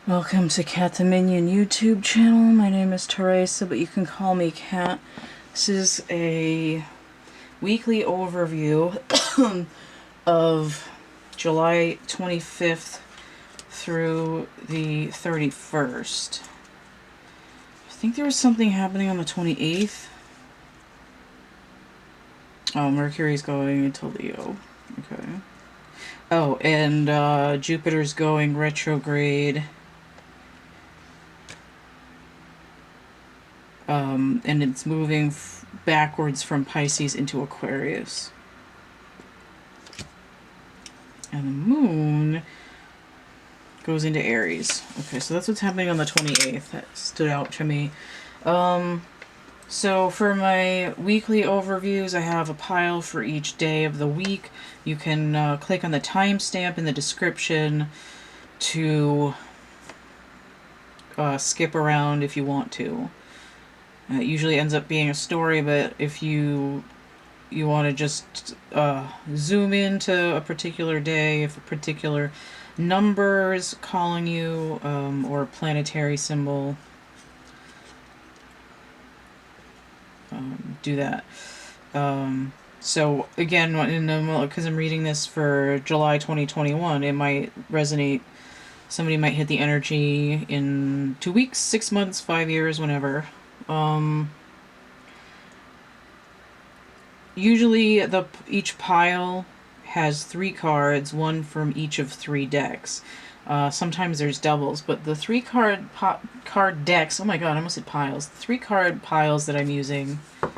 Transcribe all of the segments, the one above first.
Welcome to Cat the Minion YouTube channel. My name is Teresa, but you can call me Cat. This is a weekly overview of July 25th through the 31st. I think there was something happening on the 28th. Oh, Mercury's going into Leo. Okay. Oh, and Jupiter's going retrograde. And it's moving backwards from Pisces into Aquarius. And the moon goes into Aries. Okay, so that's what's happening on the 28th. That stood out to me. So for my weekly overviews, I have a pile for each day of the week. You can click on the timestamp in the description to skip around if you want to. It usually ends up being a story, but if you want to just zoom into a particular day, if a particular number's calling you, or a planetary symbol, do that. So again, because I'm reading this for July 2021, it might resonate. Somebody might hit the energy in 2 weeks, 6 months, 5 years, whenever. Usually each pile has 3 cards, one from each of 3 decks. Sometimes there's doubles, but the 3 card decks, oh my god, I almost said piles. The 3 card piles that I'm using, the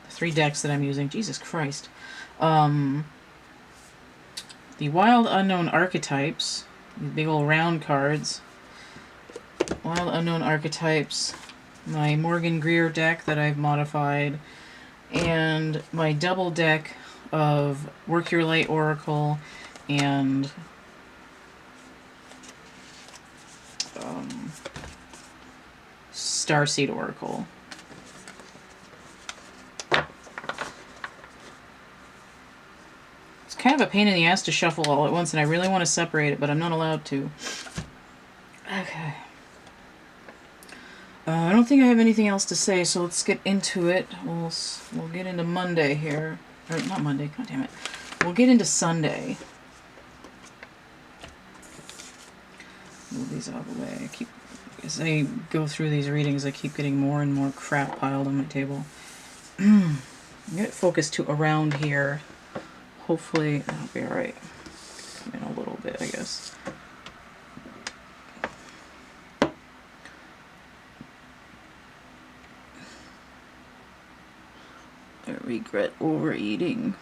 3 decks that I'm using, Jesus Christ. The Wild Unknown Archetypes, these big old round cards. Wild Unknown Archetypes, my Morgan Greer deck that I've modified, and my double deck of Work Your Light Oracle and Starseed Oracle. It's kind of a pain in the ass to shuffle all at once, and I really want to separate it, but I'm not allowed to. Okay. I don't think I have anything else to say, so let's get into it. We'll get into Monday here. Or, not Monday, god damn it. We'll get into Sunday. Move these out of the way. As I go through these readings, I keep getting more and more crap piled on my table. Get it focused to around here. Hopefully, that'll be alright. Come in a little bit, I guess. I regret overeating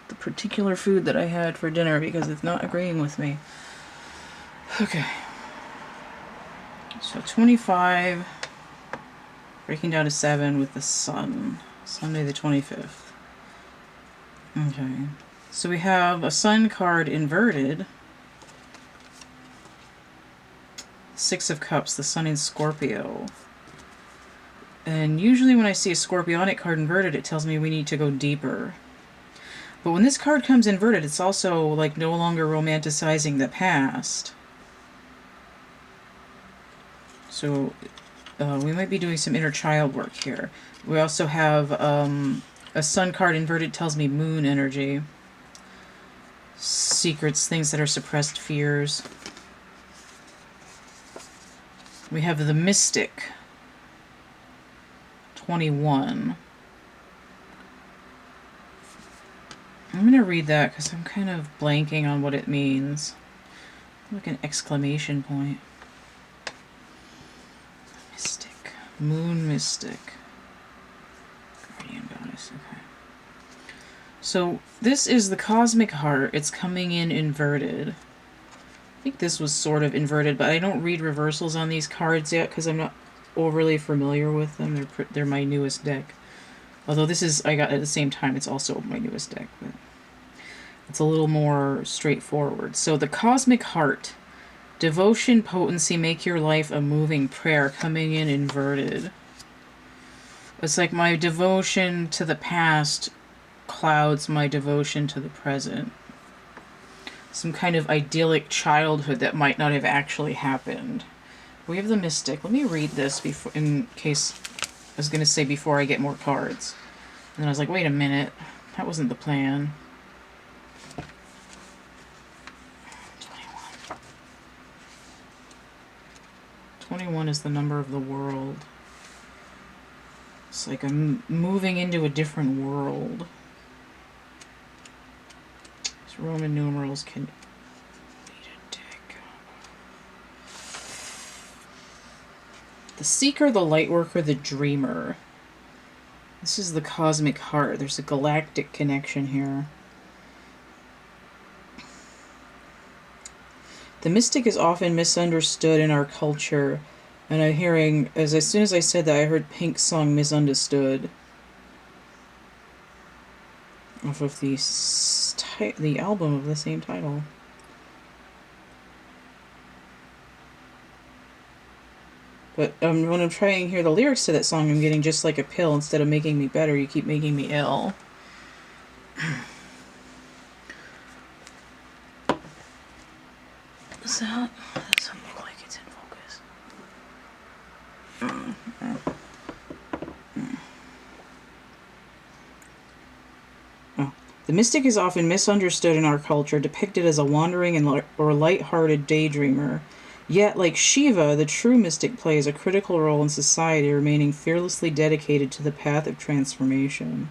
the particular food that I had for dinner because it's not agreeing with me. Okay. So 25, breaking down to 7 with the sun. Sunday the 25th. Okay. So we have a sun card inverted. 6 of Cups, the sun in Scorpio. And usually when I see a Scorpionic card inverted, it tells me we need to go deeper. But when this card comes inverted, it's also like no longer romanticizing the past. So we might be doing some inner child work here. We also have a sun card inverted, tells me moon energy. Secrets, things that are suppressed fears. We have the Mystic. 21. I'm going to read that because I'm kind of blanking on what it means. Like an exclamation point. Mystic. Moon Mystic. Guardian Goddess. Okay. So this is the Cosmic Heart. It's coming in inverted. I think this was sort of inverted, but I don't read reversals on these cards yet because I'm not overly familiar with them. They're my newest deck. Although this is, I got at the same time, it's also my newest deck, but it's a little more straightforward. So the Cosmic Heart. Devotion, potency, make your life a moving prayer, coming in inverted. It's like my devotion to the past clouds my devotion to the present. some kind of idyllic childhood that might not have actually happened. We have the Mystic. Let me read this before, in case I was going to say before I get more cards. And then I was like, wait a minute. That wasn't the plan. 21. 21 is the number of the world. It's like I'm moving into a different world. These Roman numerals can eat a dick. The Seeker, the Lightworker, the Dreamer. This is the cosmic heart. There's a galactic connection here. The mystic is often misunderstood in our culture. And I'm hearing, as soon as I said that, I heard Pink's song Misunderstood. Off of the album of the same title. But when I'm trying to hear the lyrics to that song, I'm getting just like a pill. Instead of making me better, you keep making me ill. What's that? That doesn't look like it's in focus. Oh. The mystic is often misunderstood in our culture, depicted as a wandering or light-hearted daydreamer. Yet, like Shiva, the true mystic plays a critical role in society, remaining fearlessly dedicated to the path of transformation.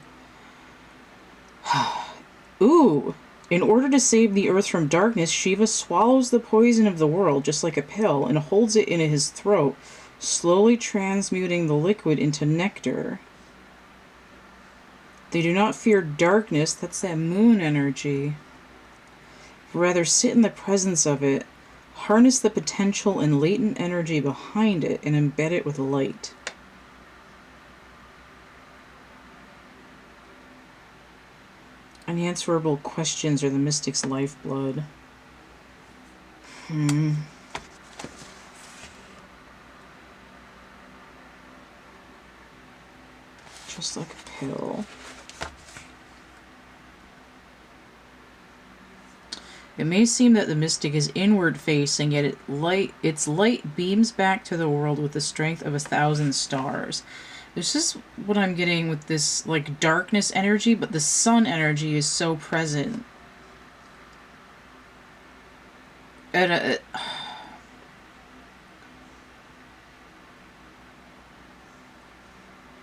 Ooh! In order to save the earth from darkness, Shiva swallows the poison of the world, just like a pill, and holds it in his throat, slowly transmuting the liquid into nectar. They do not fear darkness, that's that moon energy. Rather, sit in the presence of it, harness the potential and latent energy behind it, and embed it with light. Unanswerable questions are the mystic's lifeblood. Just like a pill. It may seem that the mystic is inward-facing, yet its light beams back to the world with the strength of 1,000 stars. This is what I'm getting with this, like, darkness energy, but the sun energy is so present. And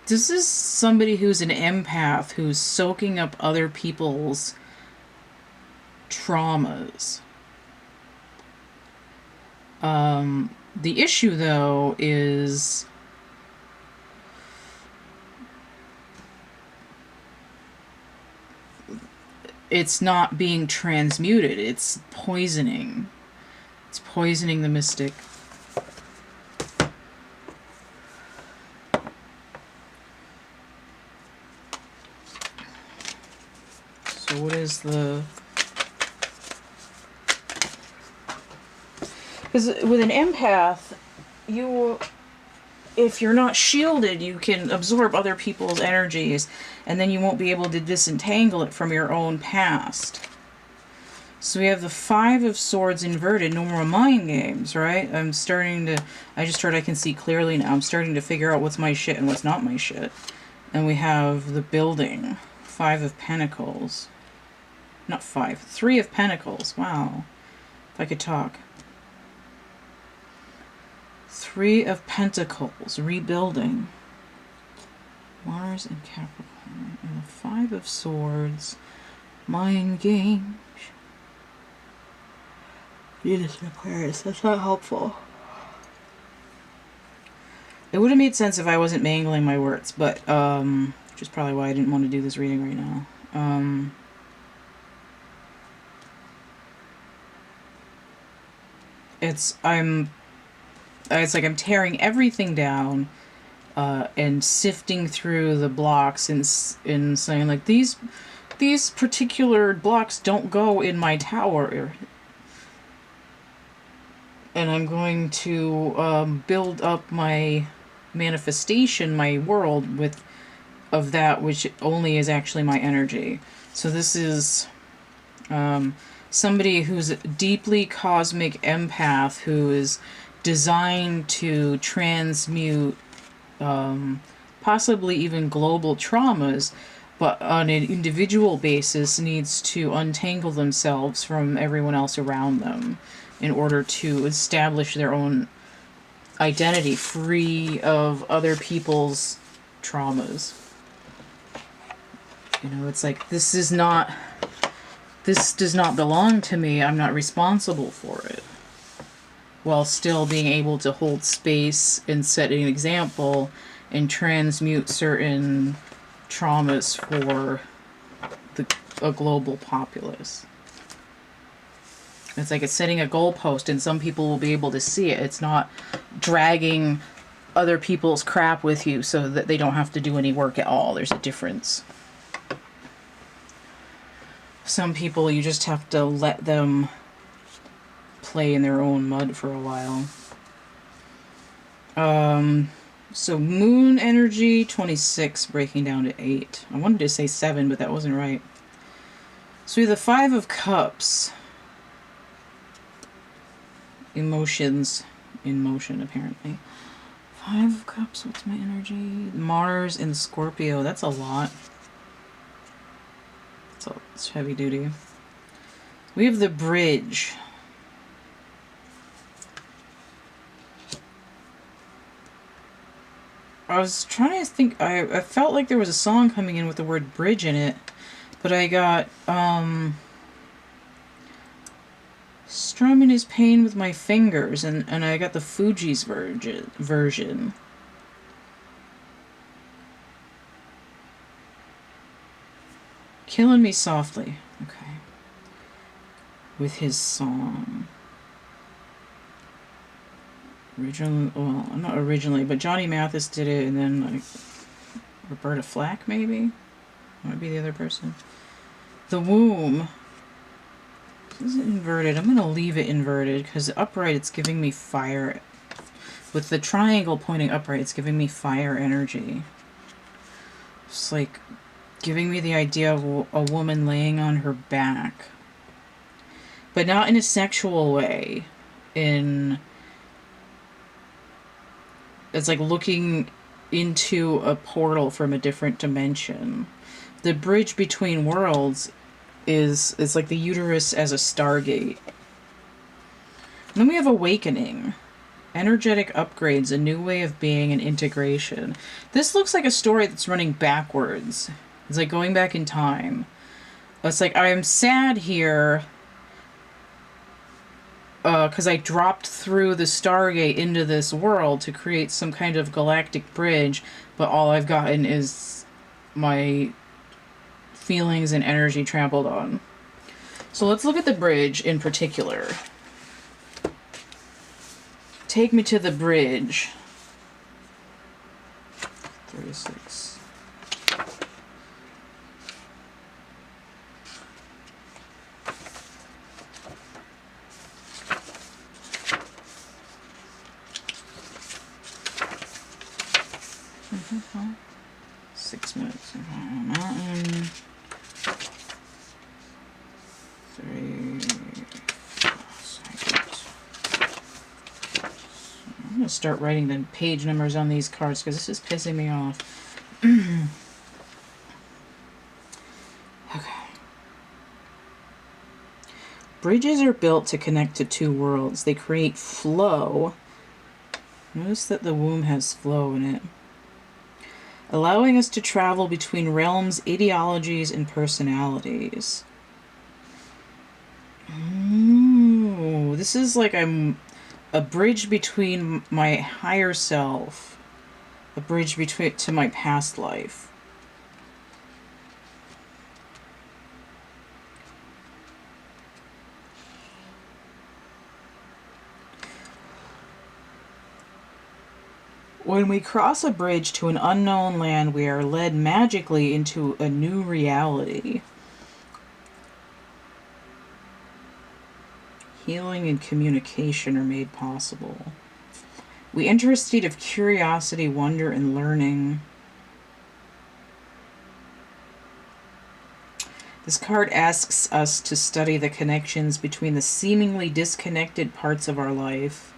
this is somebody who's an empath, who's soaking up other people's traumas. The issue, though, is it's not being transmuted. It's poisoning. It's poisoning the mystic. So what is the... Because with an empath, if you're not shielded, you can absorb other people's energies, and then you won't be able to disentangle it from your own past. So we have the 5 of Swords inverted. No more mind games, right? I can see clearly now. I'm starting to figure out what's my shit and what's not my shit. And we have the building. 5 of Pentacles. Not 5. 3 of Pentacles. Wow. If I could talk. 3 of Pentacles, rebuilding. Mars and Capricorn. And the 5 of Swords, mind games. Venus and Aquarius, that's not helpful. It would have made sense if I wasn't mangling my words, but, which is probably why I didn't want to do this reading right now. It's like I'm tearing everything down and sifting through the blocks and saying, like, these particular blocks don't go in my tower. And I'm going to build up my manifestation, my world, of that which only is actually my energy. So this is... somebody who's a deeply cosmic empath who is designed to transmute possibly even global traumas, but on an individual basis needs to untangle themselves from everyone else around them in order to establish their own identity free of other people's traumas. You know, it's like, this does not belong to me, I'm not responsible for it. While still being able to hold space and set an example and transmute certain traumas for a global populace. It's like it's setting a goalpost, and some people will be able to see it. It's not dragging other people's crap with you so that they don't have to do any work at all. There's a difference. Some people, you just have to let them play in their own mud for a while. So moon energy, 26, breaking down to 8. I wanted to say 7, but that wasn't right. So we have the 5 of Cups. Emotions in motion, apparently. 5 of Cups, what's my energy? Mars and Scorpio, that's a lot. It's heavy duty. We have the Bridge. I was trying to think, I felt like there was a song coming in with the word bridge in it, but I got, strumming his pain with my fingers, and I got the Fuji's version. Killing me softly, okay, with his song. Well, not originally, but Johnny Mathis did it, and then like Roberta Flack, maybe? Might be the other person. The Womb. This is inverted. I'm going to leave it inverted, because upright it's giving me fire. With the triangle pointing upright, it's giving me fire energy. It's like giving me the idea of a woman laying on her back. But not in a sexual way. It's like looking into a portal from a different dimension. The bridge between worlds is like the uterus as a stargate. And then we have Awakening. Energetic upgrades, a new way of being, and integration. This looks like a story that's running backwards. It's like going back in time. It's like, I am sad here because I dropped through the Stargate into this world to create some kind of galactic bridge, but all I've gotten is my feelings and energy trampled on. So let's look at the bridge in particular. Take me to the bridge. 36. Mm-hmm. 6 minutes. Mountain. 3. I'm going to start writing the page numbers on these cards because this is pissing me off. Okay. Bridges are built to connect to two worlds. They create flow. Notice that the womb has flow in it. Allowing us to travel between realms, ideologies, and personalities. Ooh, this is like I'm a bridge between my higher self, a bridge between to my past life. When we cross a bridge to an unknown land, we are led magically into a new reality. Healing and communication are made possible. We enter a state of curiosity, wonder, and learning. This card asks us to study the connections between the seemingly disconnected parts of our life.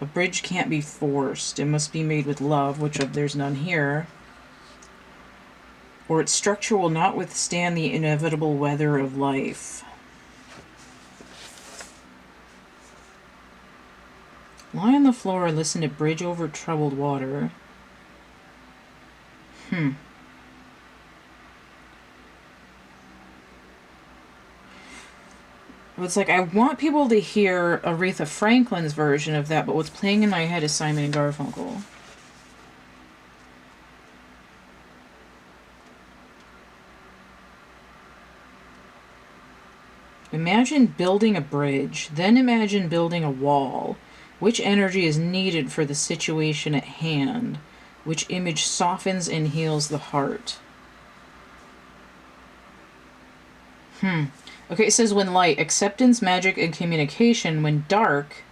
A bridge can't be forced. It must be made with love, which there's none here. Or its structure will not withstand the inevitable weather of life. Lie on the floor and listen to Bridge Over Troubled Water. It's like I want people to hear Aretha Franklin's version of that, but what's playing in my head is Simon and Garfunkel. Imagine building a bridge, then imagine building a wall. Which energy is needed for the situation at hand? Which image softens and heals the heart? Okay, it says when light, acceptance, magic, and communication. When dark,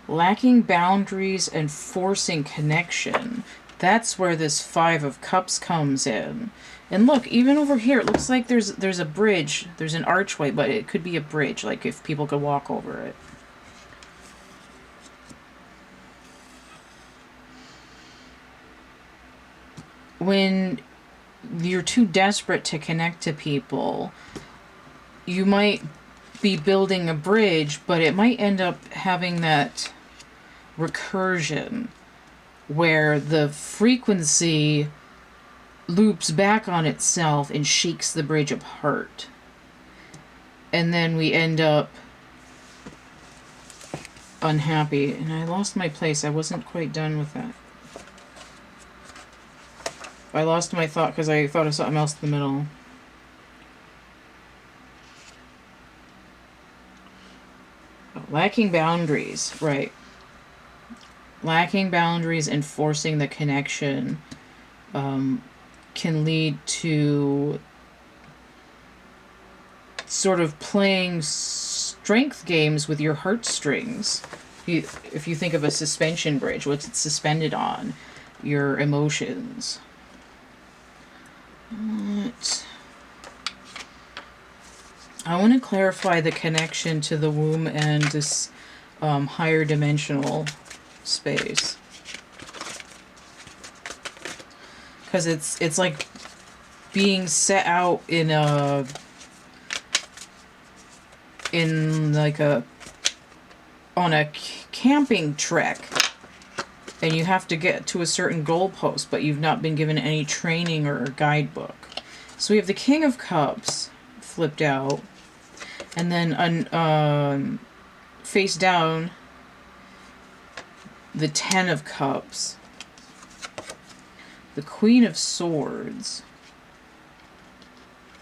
lacking boundaries and forcing connection. That's where this Five of Cups comes in. And look, even over here, it looks like there's a bridge. There's an archway, but it could be a bridge, like if people could walk over it. When you're too desperate to connect to people, you might be building a bridge, but it might end up having that recursion where the frequency loops back on itself and shakes the bridge apart. And then we end up unhappy. And I lost my place. I wasn't quite done with that. I lost my thought because I thought of something else in the middle. Oh, lacking boundaries, right. Lacking boundaries and forcing the connection can lead to sort of playing strength games with your heartstrings. If you think of a suspension bridge, what's it suspended on? Your emotions. I want to clarify the connection to the womb and this higher dimensional space, because it's like being set out in on a camping trek, and you have to get to a certain goalpost, but you've not been given any training or guidebook. So we have the King of Cups flipped out, and then face down, the Ten of Cups, the Queen of Swords.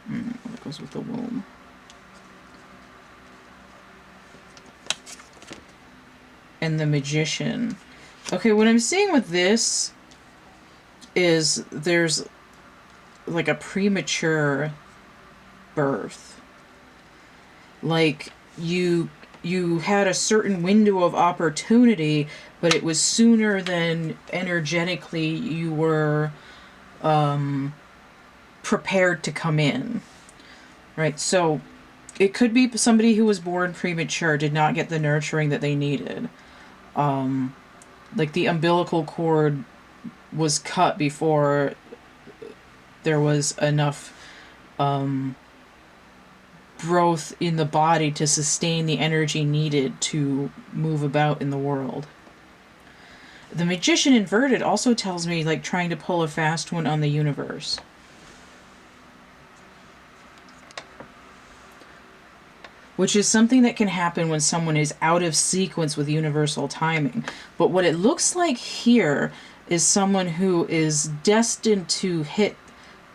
That goes with the womb. And the Magician. Okay, what I'm seeing with this is there's like a premature birth. Like you had a certain window of opportunity, but it was sooner than energetically you were prepared to come in. Right? So it could be somebody who was born premature, did not get the nurturing that they needed. Like the umbilical cord was cut before there was enough growth in the body to sustain the energy needed to move about in the world. The Magician inverted also tells me like trying to pull a fast one on the universe. Which is something that can happen when someone is out of sequence with universal timing. But what it looks like here is someone who is destined to hit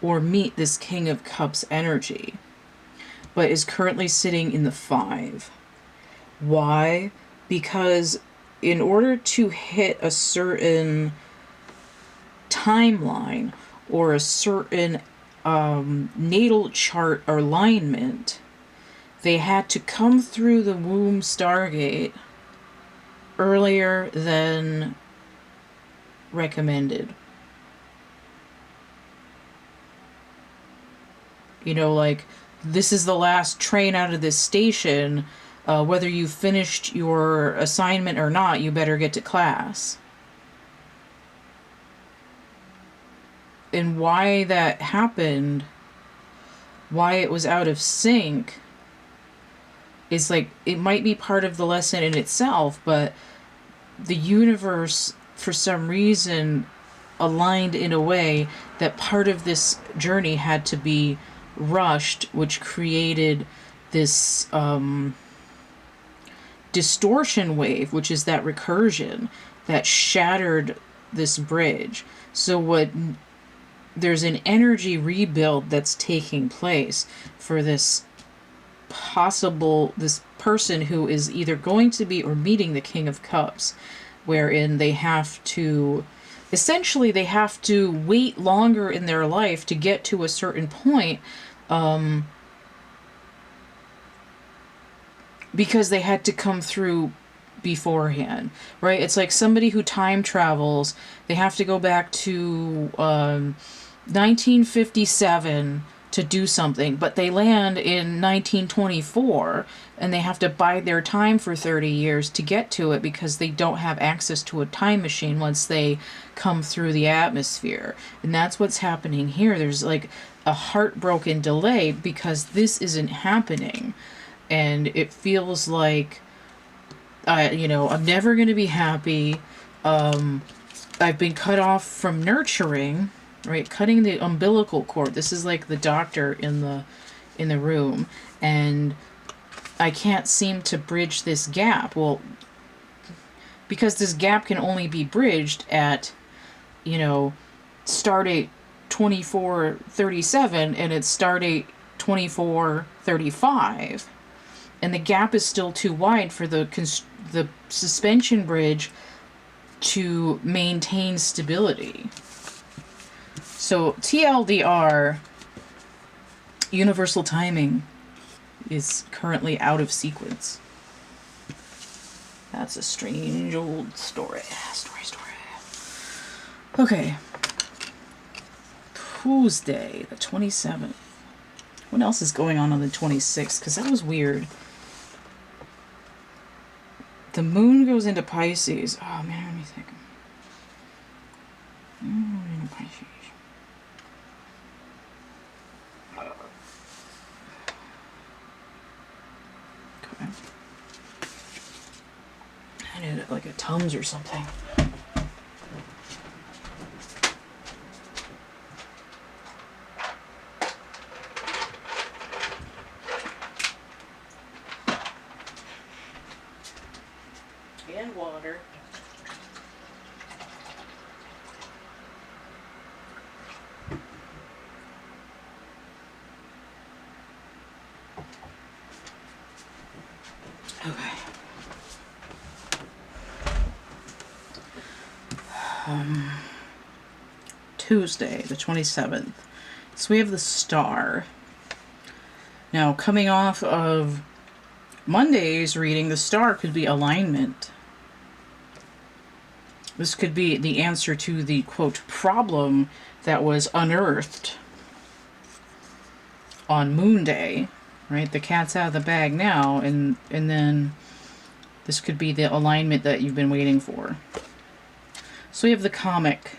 or meet this King of Cups energy, but is currently sitting in the 5. Why? Because in order to hit a certain timeline or a certain natal chart alignment, they had to come through the womb Stargate earlier than recommended. You know, like, this is the last train out of this station. Whether you finished your assignment or not, you better get to class. And why that happened, why it was out of sync, is like, it might be part of the lesson in itself, but the universe, for some reason, aligned in a way that part of this journey had to be rushed, which created this distortion wave, which is that recursion that shattered this bridge. So there's an energy rebuild that's taking place for this person who is either going to be or meeting the King of Cups, wherein they have to wait longer in their life to get to a certain point, because they had to come through beforehand, right? It's like somebody who time travels, they have to go back to 1957 to do something, but they land in 1924 and they have to bide their time for 30 years to get to it because they don't have access to a time machine once they come through the atmosphere. And that's what's happening here. There's like a heartbroken delay because this isn't happening. And it feels like, I'm never going to be happy. I've been cut off from nurturing, right? Cutting the umbilical cord. This is like the doctor in the room, and I can't seem to bridge this gap. Well, because this gap can only be bridged at, start date 2437 and it's start date 2435, and the gap is still too wide for the suspension bridge to maintain stability. So TLDR, universal timing is currently out of sequence. That's a strange old story. Okay. Tuesday, the 27th. What else is going on the 26th? Because that was weird. The moon goes into Pisces. Oh, man, let me think. Moon into Pisces. Okay. I need like a Tums or something. And water. Okay. Tuesday, the 27th. So we have the star. Now, coming off of Monday's reading, the star could be alignment. This could be the answer to the, quote, problem that was unearthed on Moon Day, right? The cat's out of the bag now, and then this could be the alignment that you've been waiting for. So we have the comic.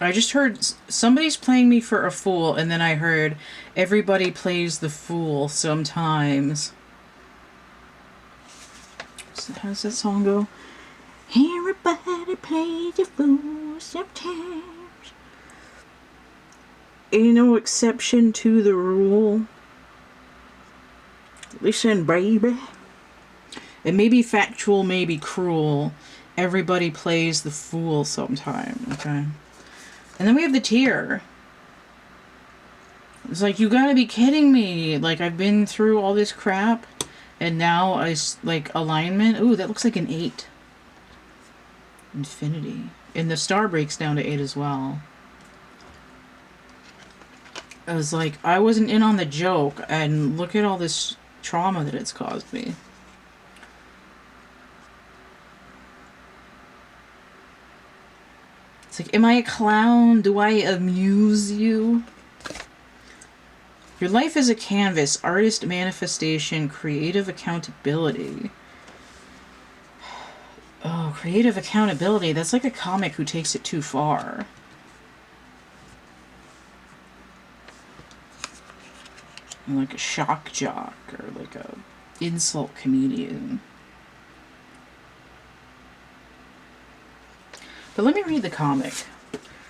I just heard somebody's playing me for a fool, and then I heard everybody plays the fool sometimes. So how does that song go? Everybody plays the fool sometimes. Ain't no exception to the rule. Listen, baby. It may be factual, maybe cruel. Everybody plays the fool sometime, okay? And then we have the tear. It's like, you gotta be kidding me. Like, I've been through all this crap, and now like, alignment. Ooh, that looks like an 8. Infinity. And the star breaks down to 8 as well. I was like, I wasn't in on the joke, and look at all this trauma that it's caused me. It's like, am I a clown? Do I amuse you? Your life is a canvas, artist manifestation, creative accountability. Oh, creative accountability. That's like a comic who takes it too far. Like a shock jock or like a insult comedian. But let me read the comic.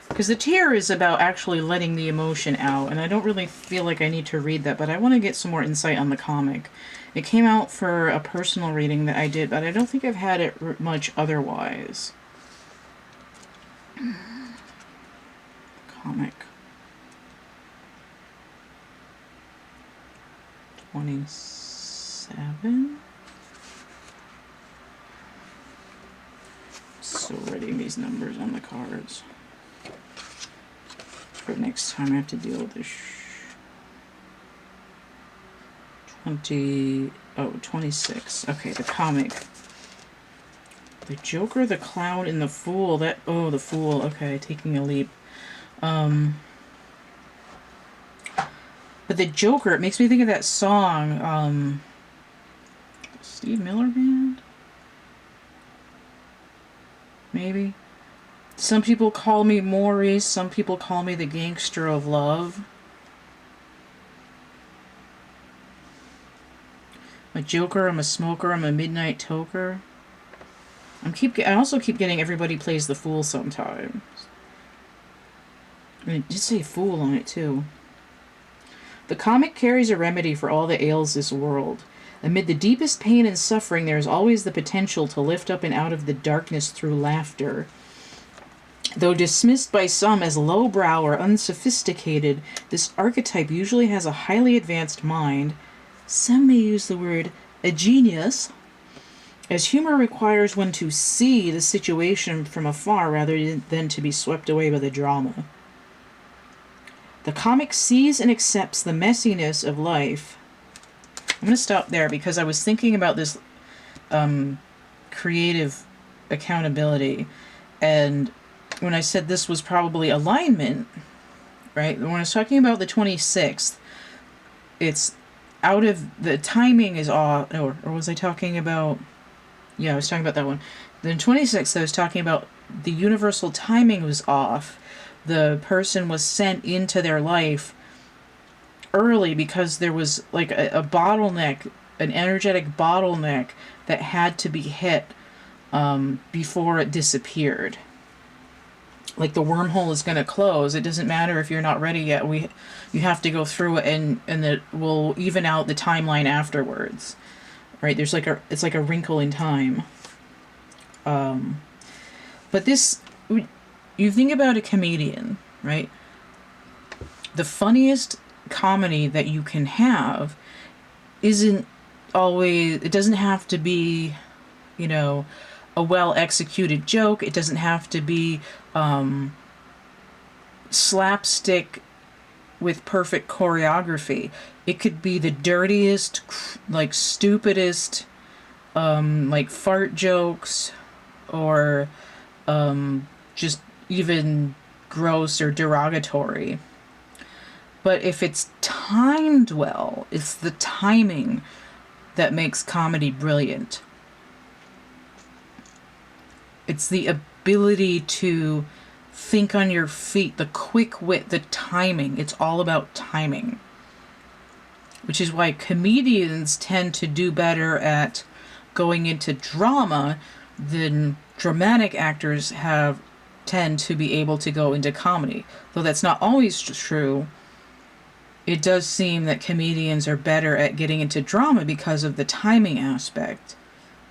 Because the tear is about actually letting the emotion out, and I don't really feel like I need to read that, but I want to get some more insight on the comic. It came out for a personal reading that I did, but I don't think I've had it much otherwise. Comic. 27? So writing these numbers on the cards. For next time I have to deal with this. 26. Okay, the comic. The Joker, the Clown, and the Fool. The Fool. Okay, taking a leap. But the Joker, it makes me think of that song, Steve Miller Band? Maybe? Some people call me Maurice, some people call me the Gangster of Love. I'm a joker, I'm a smoker, I'm a midnight toker. I also keep getting Everybody Plays the Fool sometimes. And it did say fool on it too. The comic carries a remedy for all that ails this world. Amid the deepest pain and suffering, there is always the potential to lift up and out of the darkness through laughter. Though dismissed by some as lowbrow or unsophisticated, this archetype usually has a highly advanced mind. Some may use the word a genius, as humor requires one to see the situation from afar rather than to be swept away by the drama. The comic sees and accepts the messiness of life. I'm going to stop there because I was thinking about this creative accountability, and when I said this was probably alignment, right? When I was talking about the 26th, it's out of the timing is off, or was I talking about? Yeah, I was talking about that one. The 26th, I was talking about the universal timing was off. The person was sent into their life early because there was like a bottleneck, an energetic bottleneck that had to be hit before it disappeared. Like the wormhole is going to close. It doesn't matter if you're not ready yet. You have to go through it, and it will even out the timeline afterwards. Right? It's like a wrinkle in time. But this, you think about a comedian, right? The funniest comedy that you can have isn't always, it doesn't have to be, a well executed joke. It doesn't have to be slapstick with perfect choreography. It could be the dirtiest, like stupidest, like fart jokes, or just even gross or derogatory. But if it's timed well, it's the timing that makes comedy brilliant. It's the ability to think on your feet, the quick wit, the timing. It's all about timing. Which is why comedians tend to do better at going into drama than dramatic actors tend to be able to go into comedy. Though that's not always true, it does seem that comedians are better at getting into drama because of the timing aspect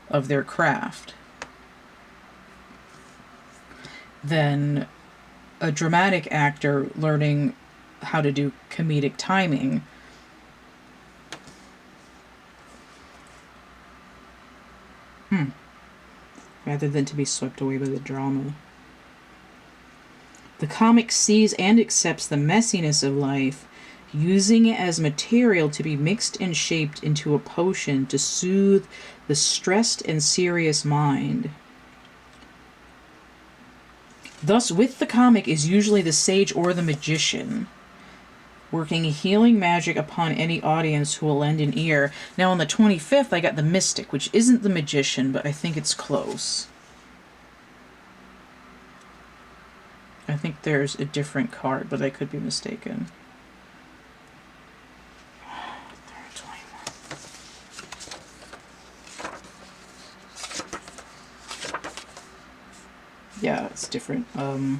of their craft than a dramatic actor learning how to do comedic timing. Rather than to be swept away by the drama. The comic sees and accepts the messiness of life, using it as material to be mixed and shaped into a potion to soothe the stressed and serious mind. Thus, with the comic is usually the sage or the magician, working healing magic upon any audience who will lend an ear. Now, on the 25th, I got the mystic, which isn't the magician, but I think it's close. I think there's a different card, but I could be mistaken. Yeah, it's different. But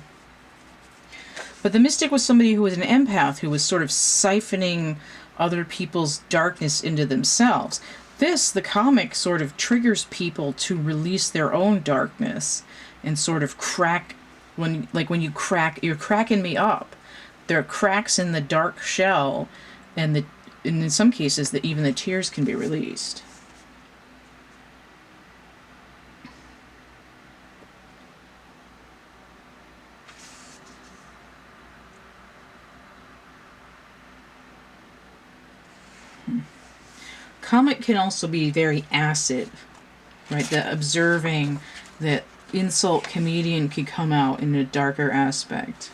the mystic was somebody who was an empath, who was sort of siphoning other people's darkness into themselves. This, the comic, sort of triggers people to release their own darkness and sort of crack. When you crack, you're cracking me up. There are cracks in the dark shell, and in some cases, even the tears can be released. Comic can also be very acid, right? The observing, that insult comedian could come out in a darker aspect.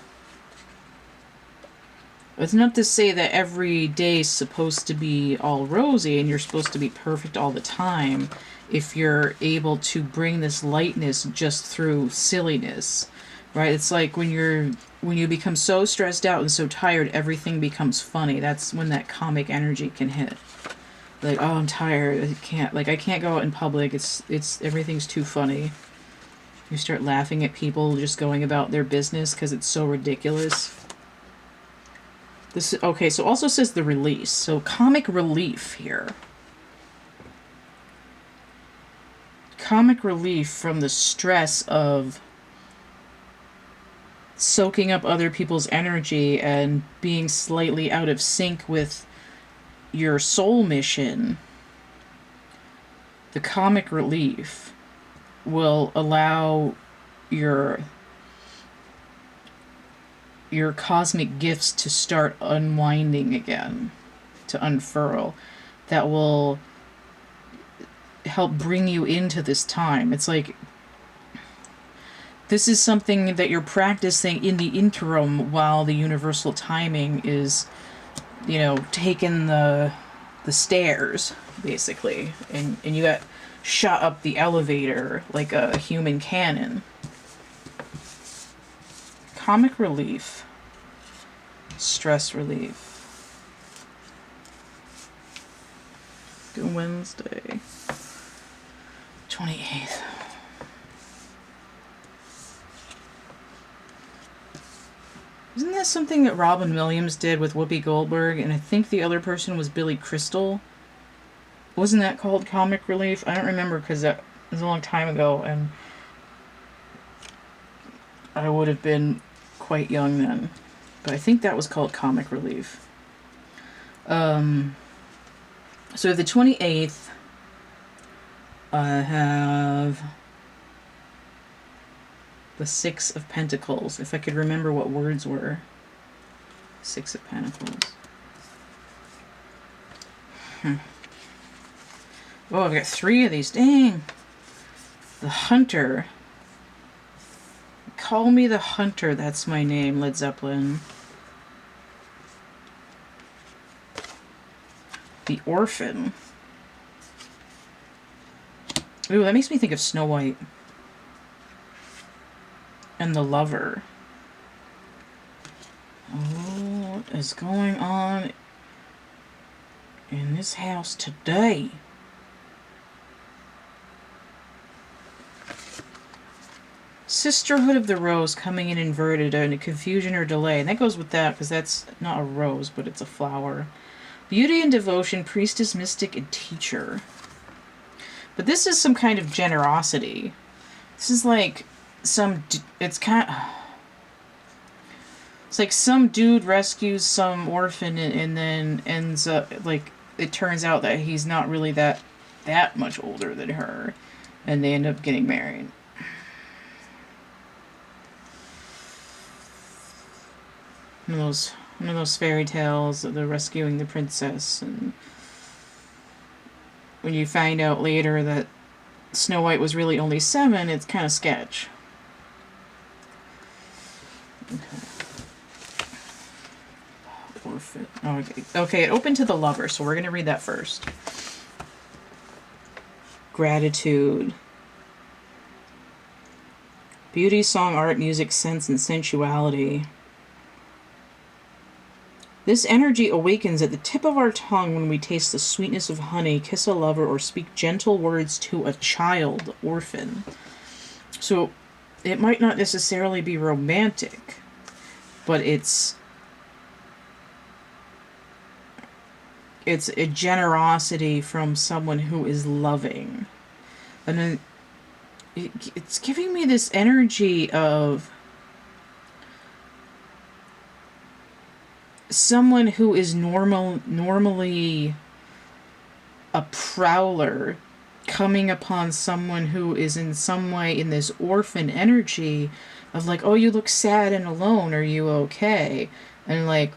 It's not to say that every day is supposed to be all rosy and you're supposed to be perfect all the time if you're able to bring this lightness just through silliness, right? It's like when you become so stressed out and so tired, everything becomes funny. That's when that comic energy can hit. Like, oh, I'm tired. I can't go out in public. It's everything's too funny. You start laughing at people just going about their business because it's so ridiculous. Okay, so also says the release. So comic relief here. Comic relief from the stress of soaking up other people's energy and being slightly out of sync with your soul mission. The comic relief will allow your cosmic gifts to start unwinding again, to unfurl. That will help bring you into this time. It's like this is something that you're practicing in the interim while the universal timing is, taking the stairs, basically. And you got shot up the elevator like a human cannon. Comic relief. Stress relief. Good Wednesday. 28th. Isn't that something that Robin Williams did with Whoopi Goldberg? And I think the other person was Billy Crystal. Wasn't that called comic relief? I don't remember because that was a long time ago, and I would have been quite young then. But I think that was called comic relief. So the 28th, I have the Six of Pentacles. If I could remember what words were. Six of Pentacles. Oh, I've got 3 of these. Dang. The Hunter. Call me the Hunter. That's my name, Led Zeppelin. The Orphan. Ooh, that makes me think of Snow White. And the Lover. Oh, what is going on in this house today? Sisterhood of the Rose coming in inverted and a confusion or delay. And that goes with that because that's not a rose, but it's a flower. Beauty and devotion, priestess, mystic, and teacher. But this is some kind of generosity. This is like it's like some dude rescues some orphan and then ends up, like, it turns out that he's not really that much older than her. And they end up getting married. One of those fairy tales of the rescuing the princess, and when you find out later that Snow White was really only 7, it's kind of sketch. Orphan. Okay. Okay, it opened to the lover, so we're going to read that first. Gratitude. Beauty, song, art, music, sense, and sensuality. This energy awakens at the tip of our tongue when we taste the sweetness of honey, kiss a lover, or speak gentle words to a child, orphan. So it might not necessarily be romantic, but it's a generosity from someone who is loving. And it's giving me this energy of someone who is normally a prowler coming upon someone who is in some way in this orphan energy of like, oh, you look sad and alone, are you okay? And like,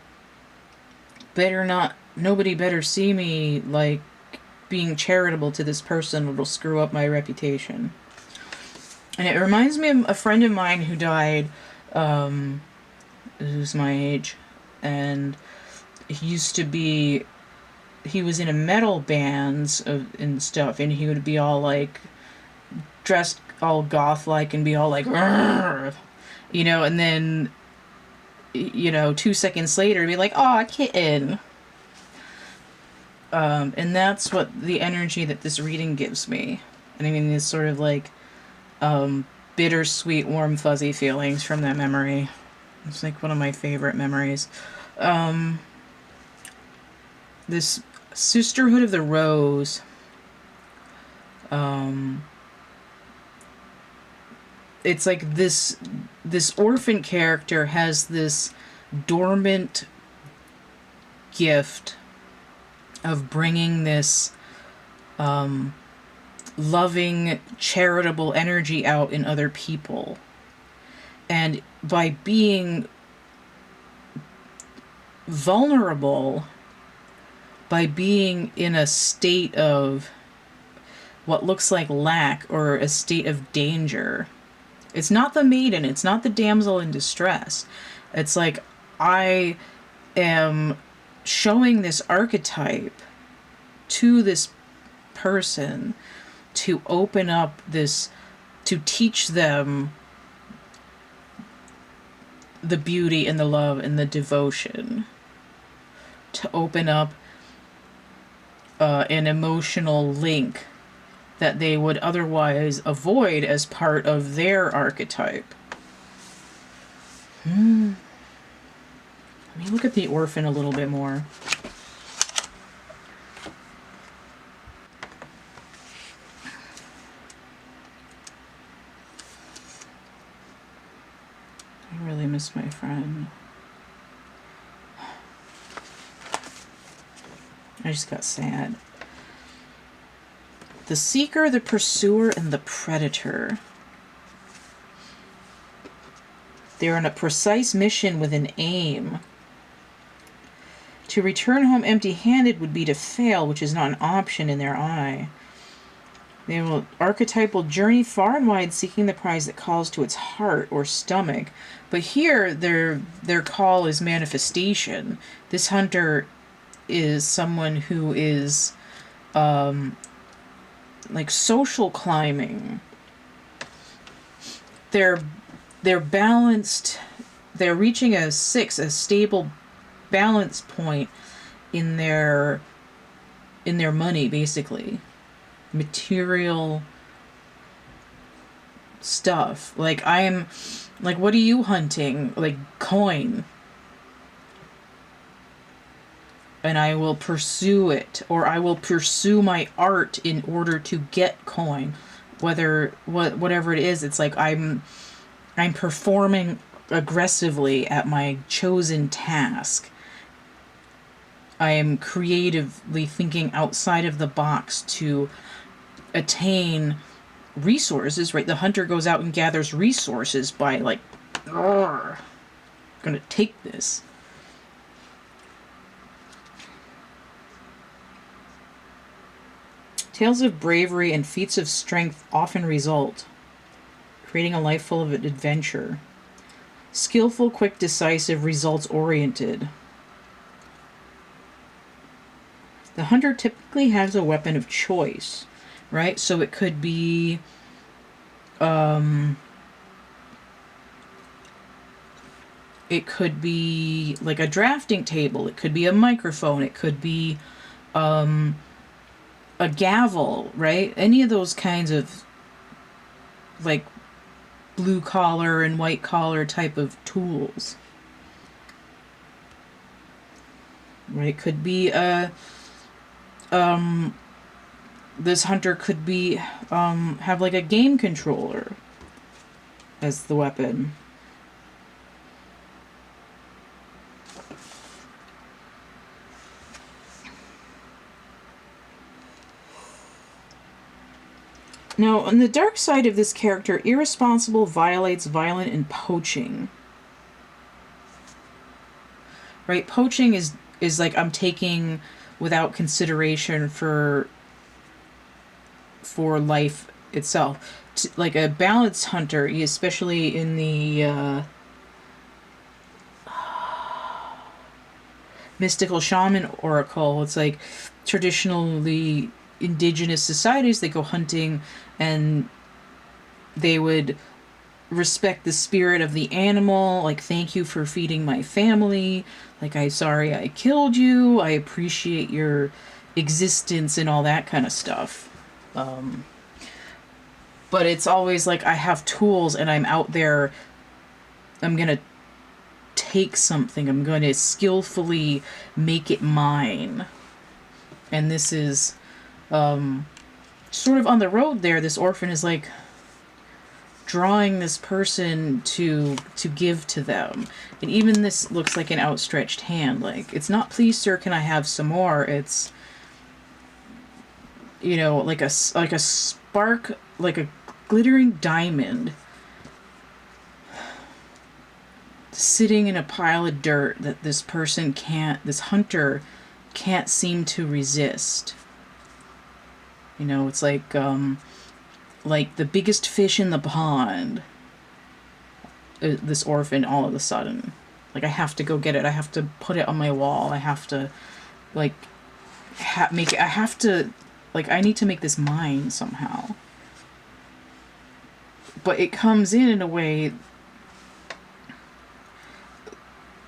nobody better see me like being charitable to this person, it'll screw up my reputation. And it reminds me of a friend of mine who died, who's my age, and he was in a metal bands and stuff, and he would be all like dressed all goth like and be all like, you know, and then, you know, 2 seconds later be like, oh, kitten. And that's what the energy that this reading gives me. And I mean, it's sort of like bittersweet, warm, fuzzy feelings from that memory. It's like one of my favorite memories. This Sisterhood of the Rose. It's like this orphan character has this dormant gift of bringing this loving, charitable energy out in other people. And by being vulnerable, by being in a state of what looks like lack or a state of danger, it's not the maiden, it's not the damsel in distress. It's like, I am showing this archetype to this person to open up this, to teach them the beauty and the love and the devotion, to open up an emotional link that they would otherwise avoid as part of their archetype. Let me look at the orphan a little bit more. I really miss my friend. I just got sad. The seeker, the pursuer, and the predator. They're on a precise mission with an aim. To return home empty-handed would be to fail, which is not an option in their eye. They will archetypal journey far and wide, seeking the prize that calls to its heart or stomach. But here, their call is manifestation. This hunter is someone who is like social climbing. They're balanced. They're reaching a stable balance point in their money, basically. Material stuff. Like, I'm like, what are you hunting? Like, coin. And I will pursue it, or I will pursue my art in order to get coin. Whatever it is, it's like I'm performing aggressively at my chosen task. I am creatively thinking outside of the box to attain resources, right? The hunter goes out and gathers resources by like, I'm gonna take this. Tales of bravery and feats of strength often result, creating a life full of adventure. skillful, quick, decisive, results-oriented. The hunter typically has a weapon of choice, right? So it could be like a drafting table, it could be a microphone, it could be a gavel, right? Any of those kinds of like blue collar and white collar type of tools. Right? Could be this hunter could be have like a game controller as the weapon. Now, on the dark side of this character, irresponsible, violates, violent, and poaching. Right? Poaching is like I'm taking without consideration for life itself. Like a balanced hunter, especially in the mystical shaman oracle, it's like traditionally indigenous societies, they go hunting and they would respect the spirit of the animal, like, thank you for feeding my family, like, I'm sorry I killed you, I appreciate your existence, and all that kind of stuff. But it's always like I have tools and I'm out there, I'm gonna take something, I'm gonna skillfully make it mine. And this is sort of on the road there, this orphan is like drawing this person to give to them. And even this looks like an outstretched hand. Like, it's not, please sir, can I have some more? It's, you know, like a spark, like a glittering diamond sitting in a pile of dirt that this hunter can't seem to resist. You know, it's like the biggest fish in the pond. This orphan, all of a sudden, like, I have to go get it. I have to put it on my wall. I have to, like, make it. I have to, like, I need to make this mine somehow. But it comes in a way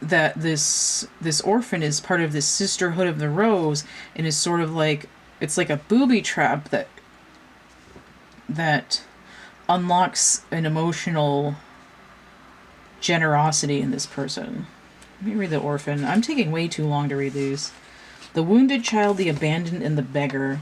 that this orphan is part of this Sisterhood of the Rose, and is sort of like, it's like a booby trap that unlocks an emotional generosity in this person. Let me read the orphan. I'm taking way too long to read these. The wounded child, the abandoned, and the beggar.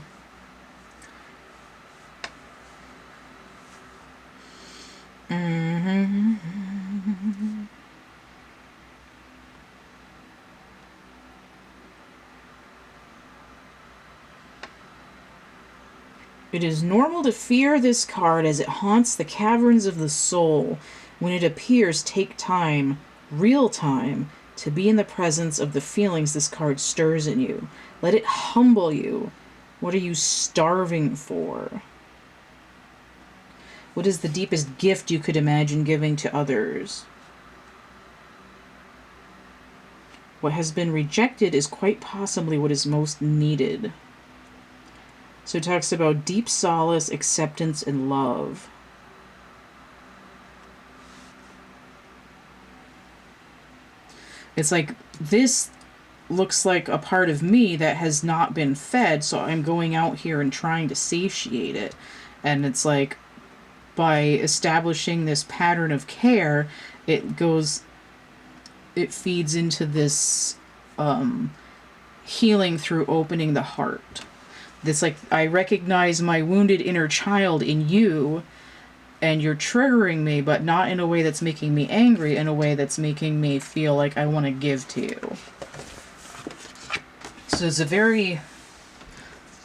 It is normal to fear this card as it haunts the caverns of the soul. When it appears, take time, real time, to be in the presence of the feelings this card stirs in you. Let it humble you. What are you starving for? What is the deepest gift you could imagine giving to others? What has been rejected is quite possibly what is most needed. So it talks about deep solace, acceptance, and love. It's like, this looks like a part of me that has not been fed, so I'm going out here and trying to satiate it. And it's like, by establishing this pattern of care, it feeds into this healing through opening the heart. It's like, I recognize my wounded inner child in you, and you're triggering me, but not in a way that's making me angry, in a way that's making me feel like I want to give to you. So it's a very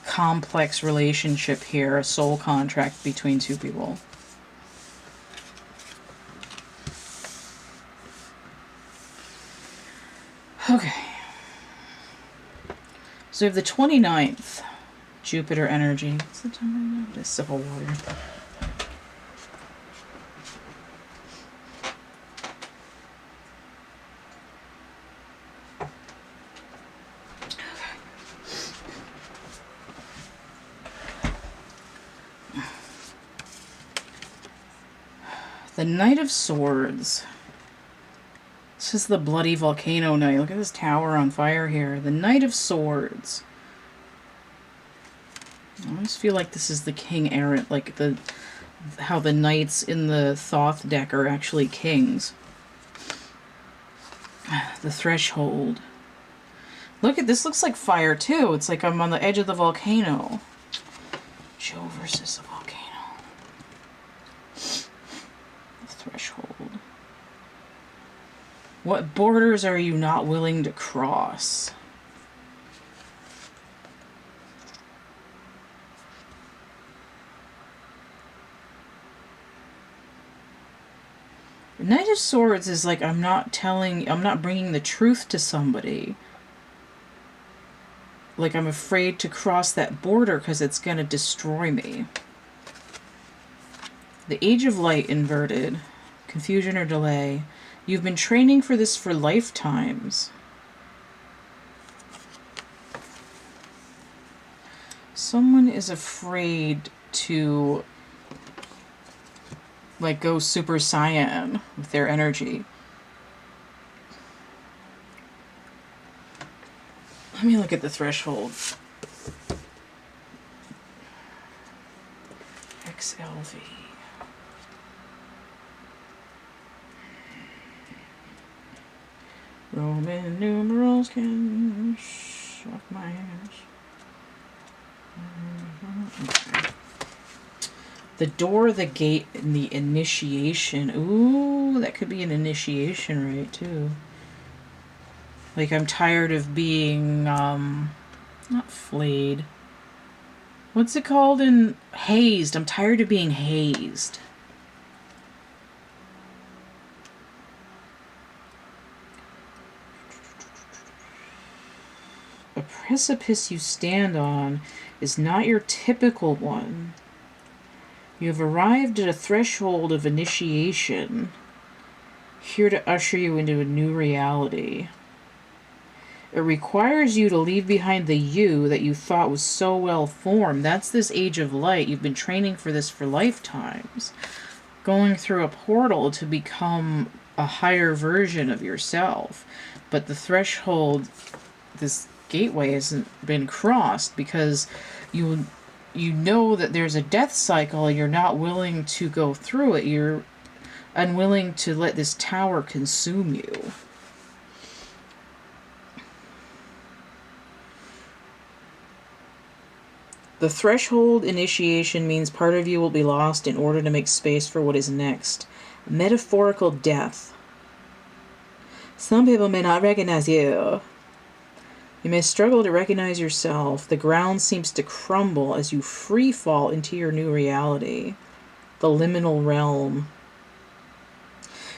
complex relationship here, a soul contract between two people. Okay. So we have the 29th. Jupiter energy. What's the time right now? Just sip of water. The Knight of Swords. This is the bloody volcano knight. Look at this tower on fire here. The Knight of Swords. I always feel like this is the king errant, like how the knights in the Thoth deck are actually kings. The Threshold. Look at this, looks like fire too. It's like I'm on the edge of the volcano. Joe versus the volcano. The Threshold. What borders are you not willing to cross? The Knight of Swords is like, I'm not bringing the truth to somebody. Like, I'm afraid to cross that border because it's going to destroy me. The Age of Light inverted. Confusion or delay. You've been training for this for lifetimes. Someone is afraid to, like, go Super Saiyan with their energy. Let me look at the Threshold. XLV. Roman numerals can shock my ass. Okay. The door, the gate, and the initiation. Ooh, that could be an initiation, right, too. Like, I'm tired of being, not flayed. What's it called in hazed? I'm tired of being hazed. A precipice you stand on is not your typical one. You have arrived at a threshold of initiation, here to usher you into a new reality. It requires you to leave behind the you that you thought was so well formed. That's this Age of Light. You've been training for this for lifetimes. Going through a portal to become a higher version of yourself. But the threshold, this gateway, hasn't been crossed because you know that there's a death cycle and you're not willing to go through it. You're unwilling to let this tower consume you. The threshold initiation means part of you will be lost in order to make space for what is next. Metaphorical death. Some people may not recognize you. You may struggle to recognize yourself. The ground seems to crumble as you free fall into your new reality. The liminal realm.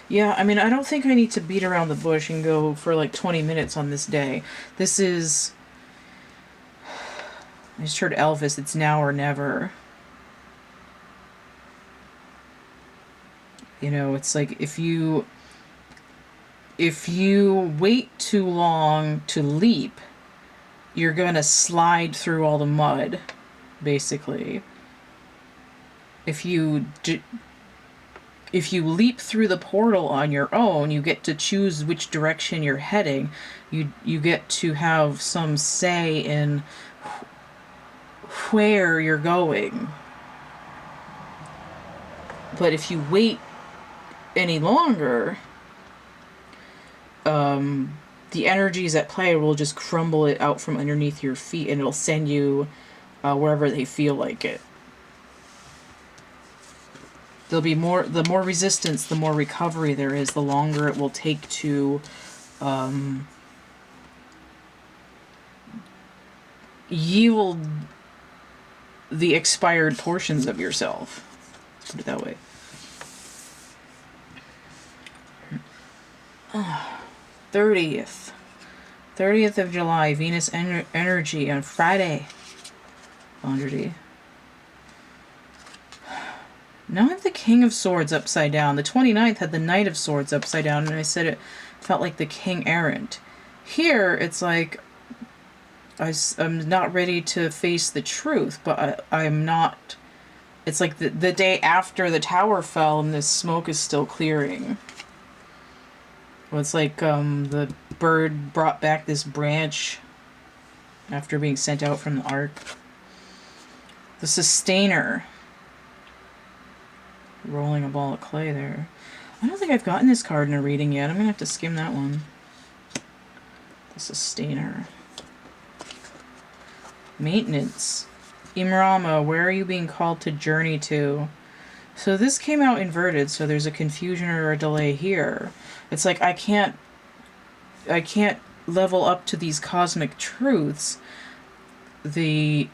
Yeah, I mean, I don't think I need to beat around the bush and go for like 20 minutes on this day. This is... I just heard Elvis, it's now or never. You know, it's like if you wait too long to leap, you're going to slide through all the mud, basically. If you leap through the portal on your own, you get to choose which direction you're heading. You get to have some say in where you're going. But if you wait any longer, the energies at play will just crumble it out from underneath your feet, and it'll send you wherever they feel like it. There'll be the more resistance, the more recovery there is, the longer it will take to yield the expired portions of yourself. Put it that way. 30th of July, Venus energy on Friday. Laundry. Now I have the King of Swords upside down. The 29th had the Knight of Swords upside down, and I said it felt like the King Errant. Here, it's like I'm not ready to face the truth, but I'm not It's like the day after the tower fell and this smoke is still clearing. Well, it's like the bird brought back this branch after being sent out from the ark. The sustainer. Rolling a ball of clay there. I don't think I've gotten this card in a reading yet. I'm going to have to skim that one. The sustainer. Maintenance. Imrama, where are you being called to journey to? So this came out inverted, so there's a confusion or a delay here. It's like I can't level up to these cosmic truths. Like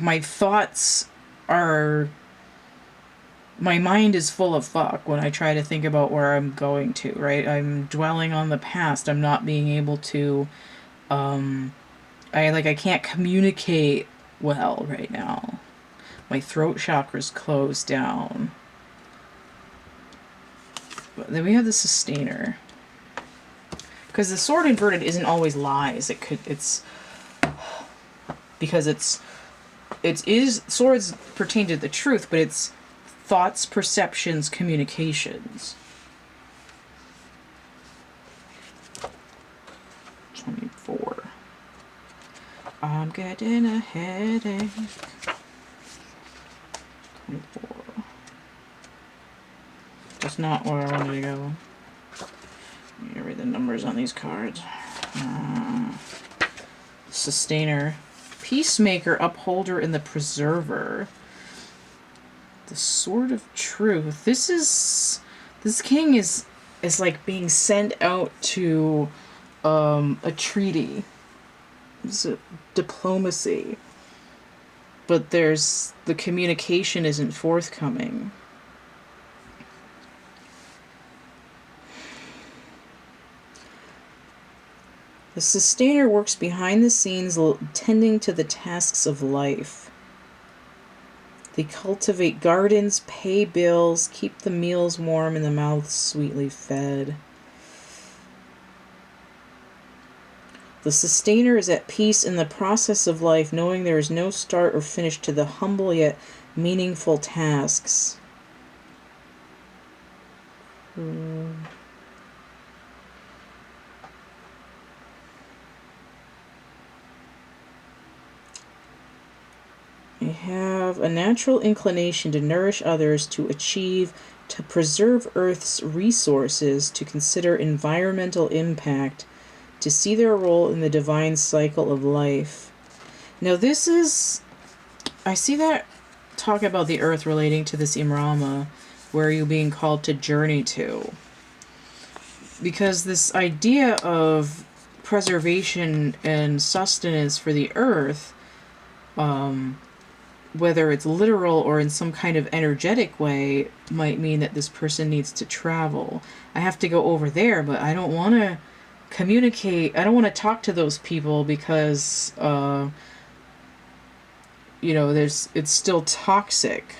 my thoughts are, my mind is full of fuck when I try to think about where I'm going to, right? I'm dwelling on the past. I'm not being able to, I can't communicate well right now. My throat chakra's closed down. But then we have the sustainer. Because the sword inverted isn't always lies. Swords pertain to the truth, but it's thoughts, perceptions, communications. 24. I'm getting a headache. 24. That's not where I wanted to go. Let me read the numbers on these cards. Sustainer. Peacemaker, upholder, and the preserver. The sword of truth. This king is like being sent out to a treaty. It's a diplomacy. But the communication isn't forthcoming. The sustainer works behind the scenes, tending to the tasks of life. They cultivate gardens, pay bills, keep the meals warm and the mouths sweetly fed. The sustainer is at peace in the process of life, knowing there is no start or finish to the humble yet meaningful tasks. I have a natural inclination to nourish others, to achieve, to preserve Earth's resources, to consider environmental impact, to see their role in the divine cycle of life. Now this is, I see that talk about the Earth relating to this Imrama, where you're being called to journey to. Because this idea of preservation and sustenance for the Earth, whether it's literal or in some kind of energetic way, might mean that this person needs to travel. I have to go over there, but I don't want to communicate. I don't want to talk to those people because, it's still toxic.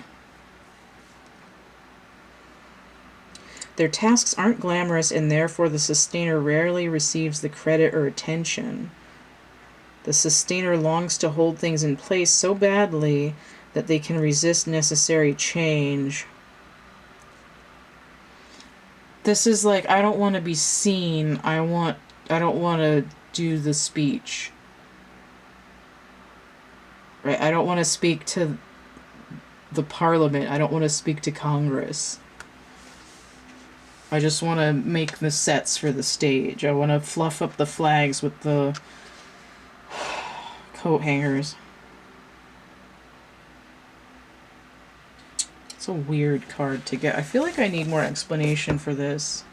Their tasks aren't glamorous, and therefore the sustainer rarely receives the credit or attention. The sustainer longs to hold things in place so badly that they can resist necessary change. This is like, I don't want to be seen. I don't want to do the speech. Right? I don't want to speak to the parliament. I don't want to speak to Congress. I just want to make the sets for the stage. I want to fluff up the flags with the coat hangers. It's a weird card to get. I feel like I need more explanation for this.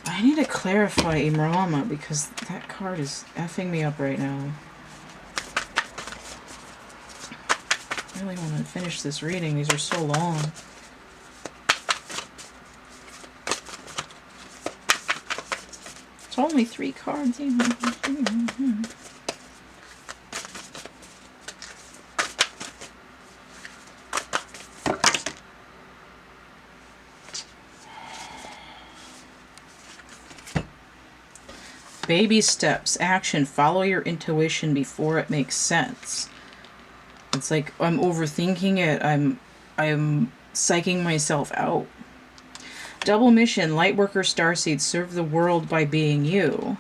I need to clarify Imrama because that card is effing me up right now. I really want to finish this reading. These are so long. It's only 3 cards. Baby steps, action, follow your intuition before it makes sense. It's like I'm overthinking it. I'm psyching myself out. Double mission, Lightworker Starseed, serve the world by being you.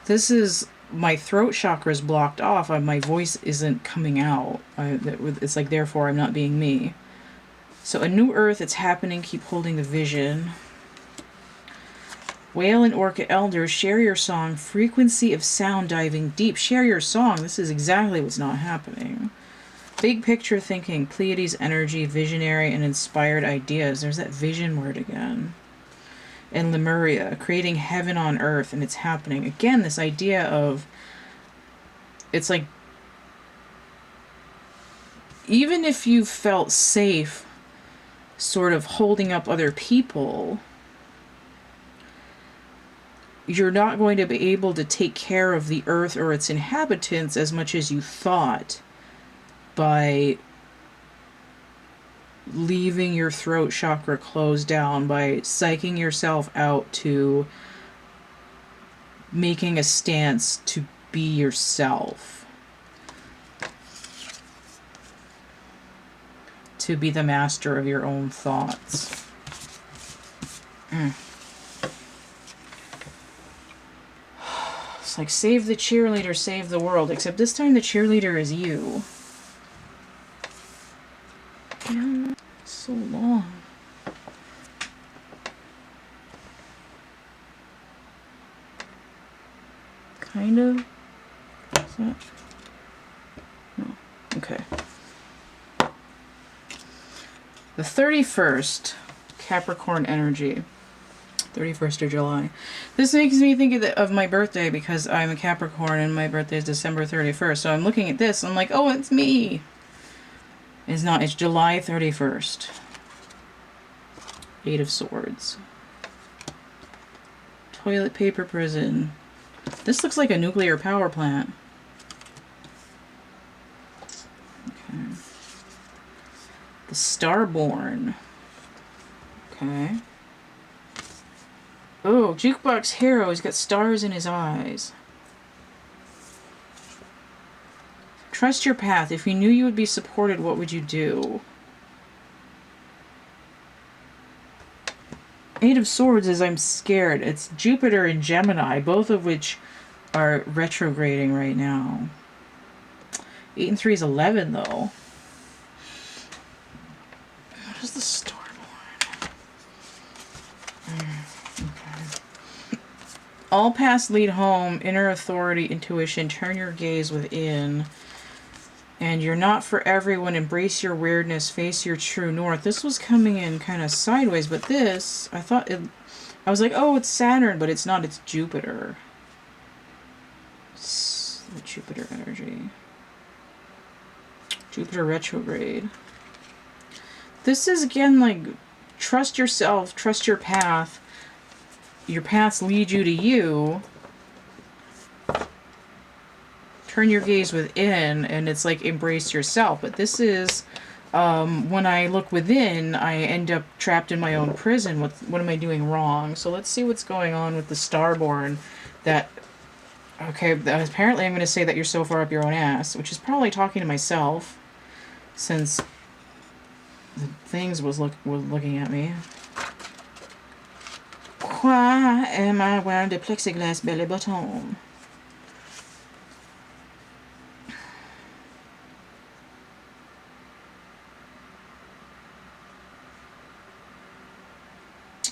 This is, my throat chakra is blocked off. My voice isn't coming out. It's like, therefore, I'm not being me. So, a new earth, it's happening. Keep holding the vision. Whale and Orca Elders, share your song. Frequency of sound diving deep. Share your song. This is exactly what's not happening. Big picture thinking. Pleiades energy, visionary, and inspired ideas. There's that vision word again. And Lemuria, creating heaven on earth, and it's happening. Again, this idea of, it's like, even if you felt safe sort of holding up other people, you're not going to be able to take care of the earth or its inhabitants as much as you thought by leaving your throat chakra closed down, by psyching yourself out to making a stance to be yourself, to be the master of your own thoughts. It's like, save the cheerleader, save the world, except this time the cheerleader is you. Yeah, so long. Kind of. Is that? No. Okay. The 31st, Capricorn energy. 31st of July. This makes me think of my birthday because I'm a Capricorn and my birthday is December 31st. So I'm looking at this and I'm like, oh, it's me. It's not. It's July 31st. 8 of Swords. Toilet paper prison. This looks like a nuclear power plant. Okay. The Starborn. Okay. Oh, Jukebox Hero. He's got stars in his eyes. Trust your path. If you knew you would be supported, what would you do? 8 of Swords is I'm scared. It's Jupiter and Gemini, both of which are retrograding right now. 8 and 3 is 11, though. What is the Starborn? Okay. All paths lead home. Inner authority, intuition. Turn your gaze within. And you're not for everyone. Embrace your weirdness. Face your true north. This was coming in kind of sideways, but this, I thought it, I was like, oh, it's Saturn, but it's not. It's Jupiter. It's the Jupiter energy. Jupiter retrograde. This is, again, like, trust yourself. Trust your path. Your paths lead you to you. Turn your gaze within, and it's like embrace yourself. But this is, when I look within, I end up trapped in my own prison. What am I doing wrong? So let's see what's going on with the Starborn. Okay, apparently I'm going to say that you're so far up your own ass, which is probably talking to myself, since the things was looking at me. Why am I wearing the plexiglass belly button?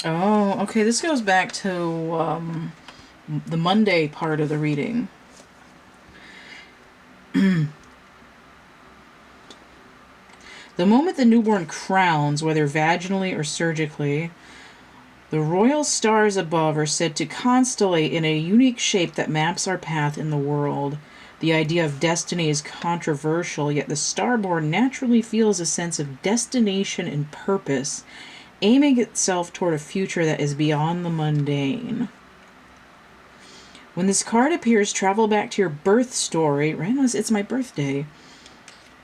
Oh, okay, this goes back to the Monday part of the reading. The moment the newborn crowns, whether vaginally or surgically, the royal stars above are said to constellate in a unique shape that maps our path in the world. The idea of destiny is controversial, yet the Starborn naturally feels a sense of destination and purpose, aiming itself toward a future that is beyond the mundane. When this card appears, travel back to your birth story. It's my birthday.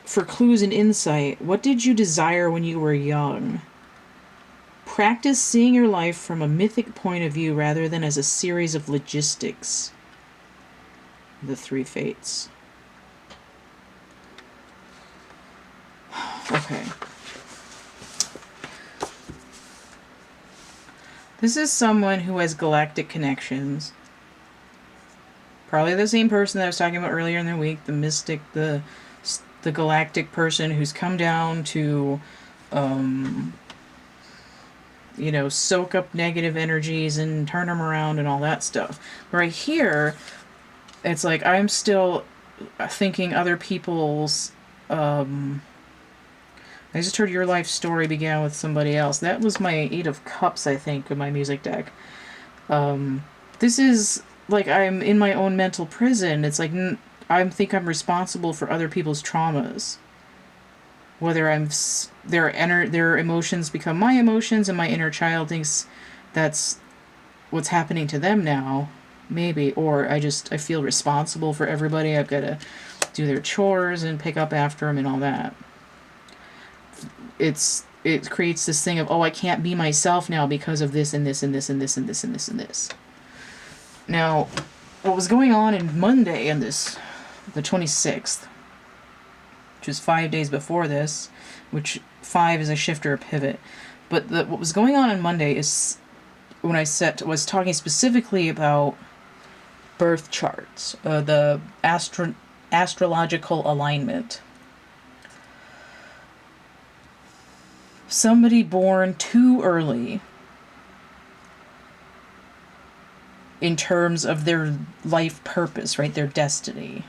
For clues and insight. What did you desire when you were young? Practice seeing your life from a mythic point of view rather than as a series of logistics. The 3 fates. Okay. This is someone who has galactic connections. Probably the same person that I was talking about earlier in the week, the mystic, the galactic person who's come down to, you know, soak up negative energies and turn them around and all that stuff. Right here, it's like I'm still thinking other people's, I just heard your life story began with somebody else. That was my Eight of Cups, I think, in my music deck. This is like I'm in my own mental prison. It's like I think I'm responsible for other people's traumas. Whether their emotions become my emotions, and my inner child thinks that's what's happening to them now, maybe, or I feel responsible for everybody. I've got to do their chores and pick up after them and all that. It creates this thing of, oh, I can't be myself now because of this and this and this and this and this and this and this. Now, what was going on in Monday and the 26th, which is 5 days before this, which 5 is a shift or a pivot. But what was going on Monday is when I was talking specifically about birth charts, the astrological alignment. Somebody born too early in terms of their life purpose, right? Their destiny.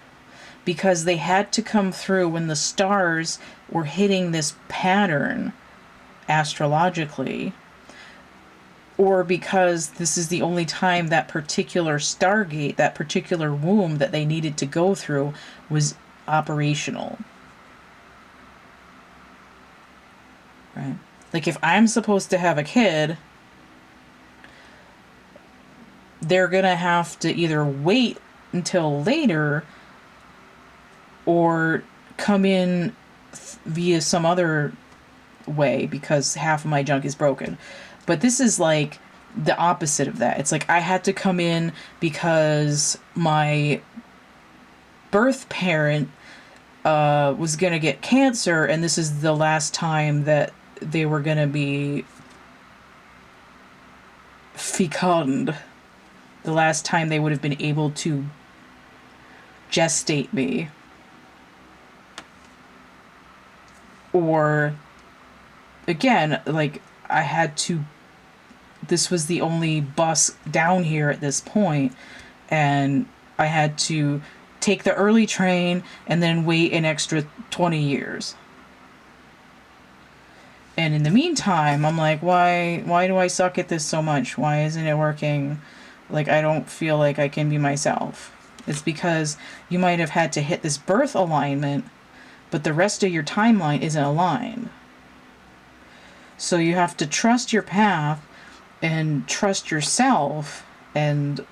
Because they had to come through when the stars were hitting this pattern astrologically, or because this is the only time that particular stargate, that particular womb that they needed to go through was operational. Right? Like if I'm supposed to have a kid, they're going to have to either wait until later or come in via some other way because half of my junk is broken. But this is like the opposite of that. It's like I had to come in because my birth parent was going to get cancer, and this is the last time that they were going to be fecund. The last time they would have been able to gestate me. Or, again, like, this was the only bus down here at this point, and I had to take the early train and then wait an extra 20 years. And in the meantime, I'm like, why do I suck at this so much? Why isn't it working? Like, I don't feel like I can be myself. It's because you might have had to hit this birth alignment, but the rest of your timeline isn't aligned. So you have to trust your path and trust yourself and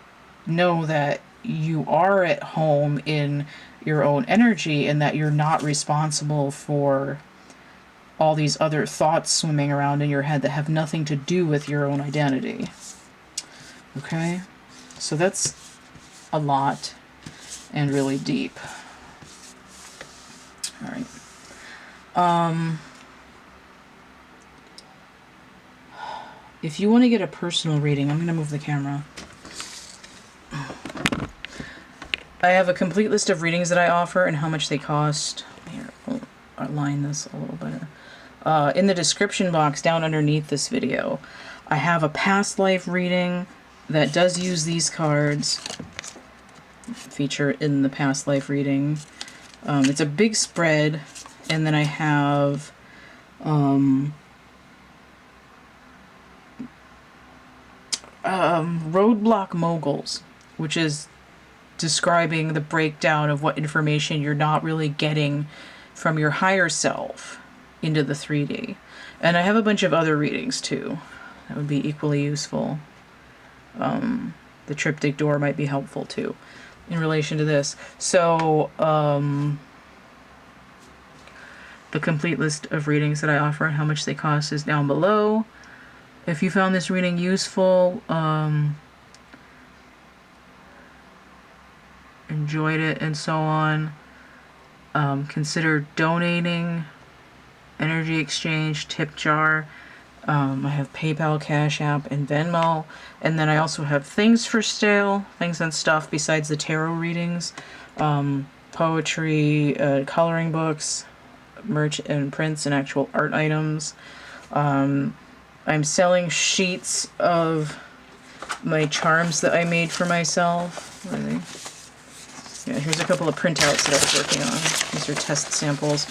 know that you are at home in your own energy and that you're not responsible for all these other thoughts swimming around in your head that have nothing to do with your own identity. Okay? So that's a lot and really deep. All right. If you want to get a personal reading, I'm going to move the camera. I have a complete list of readings that I offer and how much they cost. Here, I'll outline this a little better. In the description box down underneath this video, I have a past life reading that does use these cards. Feature in the past life reading. It's a big spread, and then I have roadblock moguls, which is describing the breakdown of what information you're not really getting from your higher self into the 3D. And I have a bunch of other readings too that would be equally useful. The triptych door might be helpful too in relation to this. So the complete list of readings that I offer and how much they cost is down below. If you found this reading useful, enjoyed it and so on, consider donating Energy Exchange, Tip Jar. I have PayPal, Cash App, and Venmo. And then I also have things for sale, things and stuff besides the tarot readings. Poetry, coloring books, merch and prints and actual art items. I'm selling sheets of my charms that I made for myself. Where are they? Yeah, here's a couple of printouts that I was working on. These are test samples.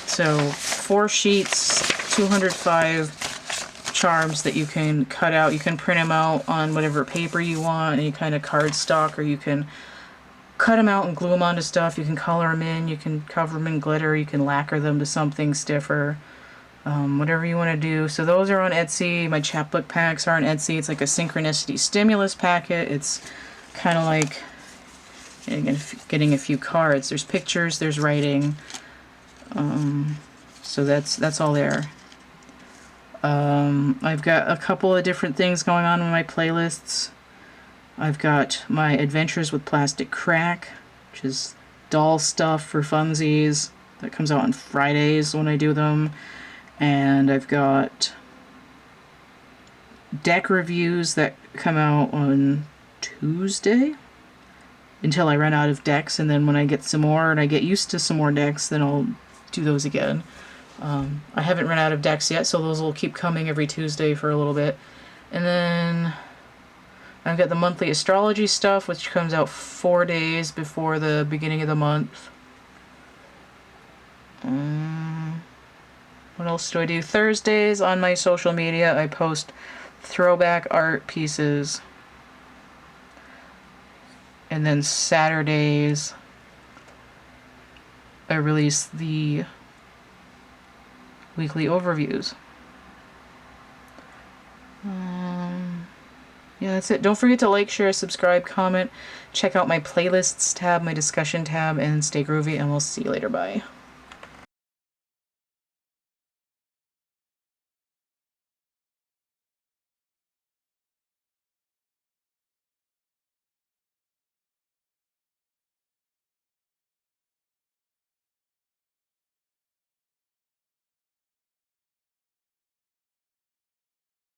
So 4 sheets, 205 charms that you can cut out. You can print them out on whatever paper you want, any kind of cardstock, or you can cut them out and glue them onto stuff. You can color them in, you can cover them in glitter, you can lacquer them to something stiffer. Whatever you want to do. So those are on Etsy. My chapbook packs are on Etsy. It's like a synchronicity stimulus packet. It's kind of like getting a few cards. There's pictures, there's writing. So that's all there. I've got a couple of different things going on in my playlists. I've got my Adventures with Plastic Crack, which is doll stuff for funsies. That comes out on Fridays when I do them. And I've got deck reviews that come out on Tuesday until I run out of decks, and then when I get some more and I get used to some more decks, then I'll do those again. I haven't run out of decks yet, so those will keep coming every Tuesday for a little bit. And then I've got the monthly astrology stuff, which comes out 4 days before the beginning of the month. What else do I do? Thursdays on my social media, I post throwback art pieces. And then Saturdays, I release the weekly overviews. Yeah, that's it. Don't forget to like, share, subscribe, comment. Check out my playlists tab, my discussion tab, and stay groovy, and we'll see you later. Bye.